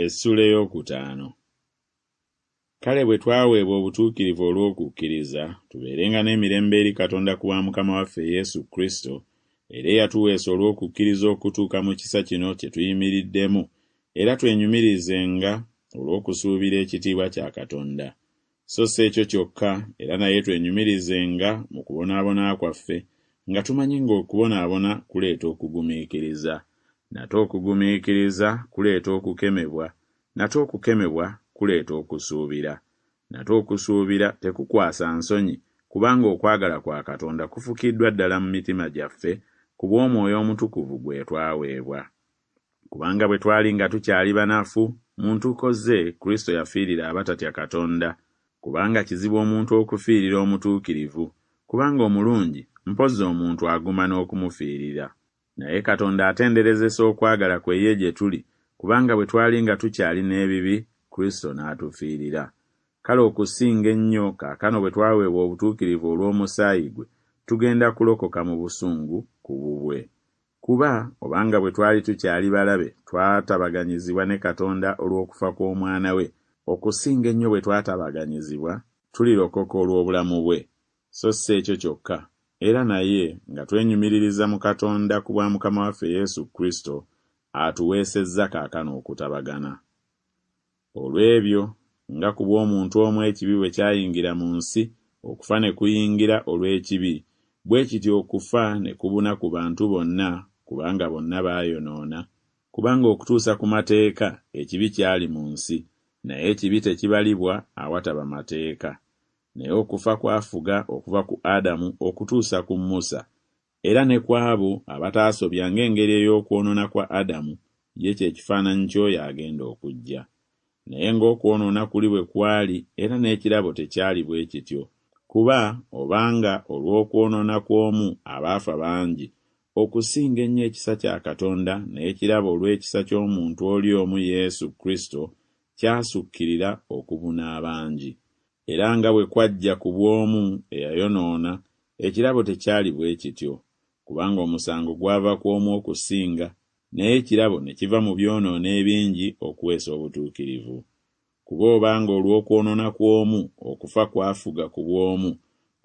Essula ey'okutaano. Kale bwe twaweebwa obutuukirivu olw'okukkiriza, tubeerenga n'emirembe eri Katonda ku bwa Mukama waffe Yesu Kristo, era eyatuweesa olw'okukkiriza okutuuka mu kisa kino kye tuyimiriddemu, era twenyumirizenga olw'okusuubira ekitiibwa kya Katonda. So si ekyo kyokka, era naye twenyumirizenga mu kubonaabona kwaffe, nga tumanyi ng'okubonaabona kuleeta okugumiikiriza, nate okugumiikiriza kuleeta okukemebwa, nate okukemebwa kuleeta okusuubira, nate okusuubira tekukwasa nsonyi, kubanga okwagala kwa Katonda kufukiddwa ddala mu mitima gyaffe ku bw'Omwoyo Omutukuvu gwe twaweebwa. Kubanga bwe twali nga tukyali banafu, mu ntuuko ze Kristo yafiirira abatatya Katonda, kubanga kizibu omuntu okufiirira omutuukirivu, kubanga omulungi mpozzi omuntu aguma n'okumufiirira. Naye Katonda atenderezesa okwagala kwe ye gye tuli, kubanga bwe twali nga tukyali n'ebibi, Kristo n'atufiirira. Kale okusinga ennyo kaakano bwe twaweebwa obutuukirivu olw'omusaayi gwe, tugenda kulokoka mu busungu ku bubwe. Kuba obanga bwe twali tukyali balabe twatabaganyizibwa ne Katonda olw'okufa kw'Omwana we, okusinga ennyo bwe twatabaganyizibwa tulirokoka olw'obulamu bwe. So si ekyo kyokka, era naye nga twenyumiririza mu Katonda ku bwa Mukama waffe Yesu Kristo, atuweesezza kaakano okutabagana. Olw'ebyo, nga ku bw'omuntu omu ekibi bwe kyayingira mu nsi, okufa ne kuyingira olw'ekibi, bwe kityo okufa ne kubuna ku bantu bonna, kubanga bonna baayonoona. Kubanga okutuusa ku mateeka ekibi kyali mu nsi, naye ekibi tekibalibwa awataba mateeka. Naye okufa kwafuga okuva ku Adamu okutuusa ku Musa, era ne ku abo abataasobya ng'engeri ey'okwonoona kwa Adamu, ye kye kifaananyi ky'oyo agenda okujja. Naye ng'okwonoona kuli bwe kwali, era n'ekirabo tekyali bwe kityo. Kuba obanga olw'okwonoona kw'omu abaafa bangi, okusinga ennyo ekisa kya Katonda n'ekirabo olw'ekisa ky'omuntu oli omu Yesu Kristo kyasukkirira okubuna abangi. Era nga bwe kwajja ku bw'omu eyayonoona, ekirabo tekyali bwe kityo, kubanga omusango gwava ku omu okusinga, naye ekirabo ne kiva mu byonoona ebingi okuweesa obutuukirivu. Kuba obanga olw'okwonoona kw'omu okufa kwafuga ku bw'omu,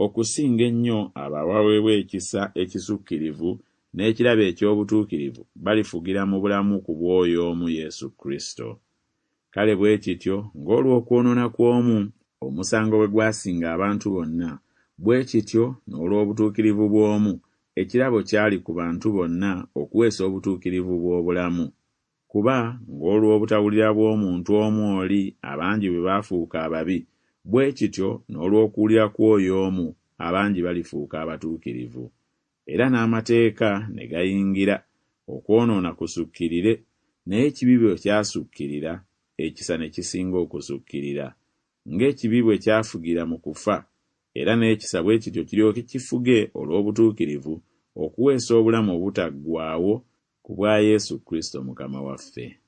okusinga ennyo abo abaweebwa ekisa ekisukkirivu n'ekirabo eky'obutuukirivu balifugira mu bulamu ku bw'oyo omu Yesu Kristo. Kale bwe kityo, ng'olw'okwonoona kw'omu omusango bwe gwasinga abantu bonna, bwe kityo n'olw'obutuukirivu bw'omu ekirabo kyali ku bantu bonna okuweesa obutuukirivu bw'obulamu. Kuba ng'olw'obutawulira bw'omuntu omu oli abangi bwe baafuuka ababi, bwe kityo n'olw'okuwulira kw'oyo omu abangi balifuuka abatuukirivu. Era n'amateeka ne gayingira, okwonoona kusukkirire, naye ekibi bwe kyasukkirira, ekisa ne kisinga okusukkirira. Ng'ekibi bwe kyafugira mu kufa, era n'ekisa bwe kityo kiryoke kifuge olw'obutuukirivu okuweesa obulamu obutaggwaawo ku bwa Yesu Kristo Mukama waffe.